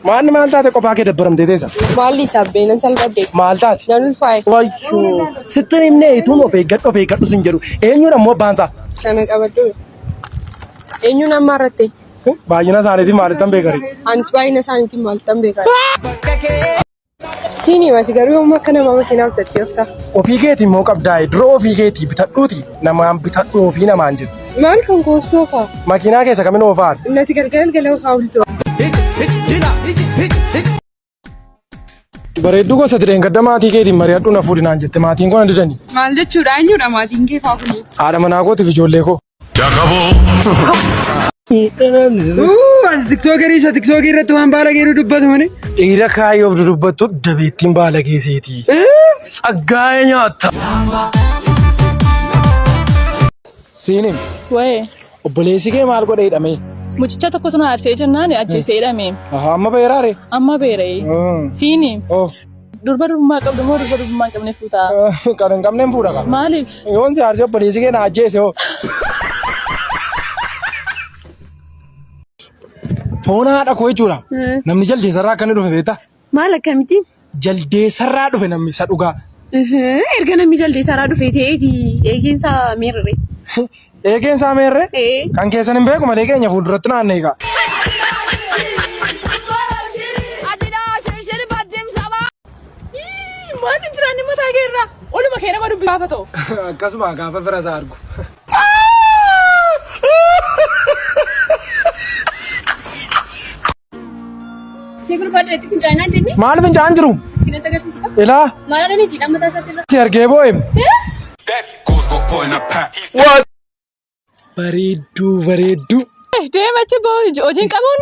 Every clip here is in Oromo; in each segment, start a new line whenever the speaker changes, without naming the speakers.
Maanni maal taate kophaa kee dabbaramtee teessa?
Maalli sabbeen salphadde.
Maal taate?
Nan ulfaa'e.
Wayyoo. Sitti himnee ituun of eeggadhu sin jedhu. Eenyuun ammoo baansaa?
Kana qabaddu. Eenyuun amma irratti?
Baay'ina isaaniitiin maalittan beekari?
Anis baay'ina isaaniitiin maalittan beekari? Siinii mati garuu yommuu akka nama makiinaa bitattee ooftaa.
Ofii keetii immoo qabdaa'e dura ofii keetii bitadhuuti namaan bitadhu ofii namaan jedhu.
Maal kan koostoo faa?
Makiinaa keessa kamin oofaan?
Innati galgala oofaa bultoo.
Bareedduu gosa tireen gadda maatii keetiin mari'adhu na fuudhinaan jette maatiin kun didanii.
Maal jechuudha eenyudha maatiin kee faa kuni?
Haadha manaa kootiif ijoollee koo.
Tiktookerii irratti waan baala geeru dubbatu malee.
Dhiira kaayyoo dubbattu dabeettiin baala geesseeti. Saggaa'ee nyaatta. Siinim.
Wayee.
Obboleessi kee maal godhe hidhame?
Mucicha tokkotu na arsee jennaan ajjeesee hidhame.
Amma beeraare?
Amma beeree. Siini. Durba durbummaa qabdu moo durba durbummaa hin qabne fuutaa?
Kan hin qabneen fuudha qaba.
Maaliif?
Yoon si arsee obboleessi kee na ajjeese hoo. Foon haadha koo jechuudha. Namni jaldeessarraa akka inni dhufe beektaa?
Maal akkamitti?
Jaldeessarraa dhufe namni isa dhugaa.
Erga namni jaldeessarraa dhufe ta'eeti eegeensaa meerre.
Eegeensaa meerre? Kan keessan hin beeku malee keenya fuulduratti naannee egaa.
Maanni jiraanni mataa keerraa? Oluma kee nama dubbii gaafa ta'u.
Akkasuma gaafa bira isaa argu.
Sigur baadheetti fincaanaa jenni?
Maal fincaan jiru?
Iskinitti agarsiisa?
Ilaa?
Maal adanii jiidhaan mataa isaatti irra?
Si argee boo'im. Bareedduu.
Deemachi boo hojiin qabuun.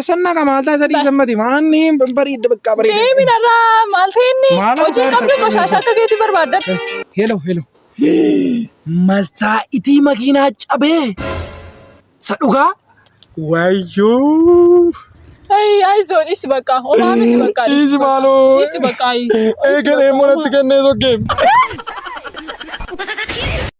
Sanna kamaaltaa isa dhiisammati maanni bareedda bakka bareedda.
Deemin irraa maal ta'inni? Hojiin qabdu qoshashaa akka keetii barbaaddan.
Hello. Mastaa'itii makiinaa cabee. Sa dhugaa? Wayyoo.
Aizoon isi bakka. Omaa miti bakka.
Isi maaloo.
Isi bakka.
Eegalee monatti kennee soggee.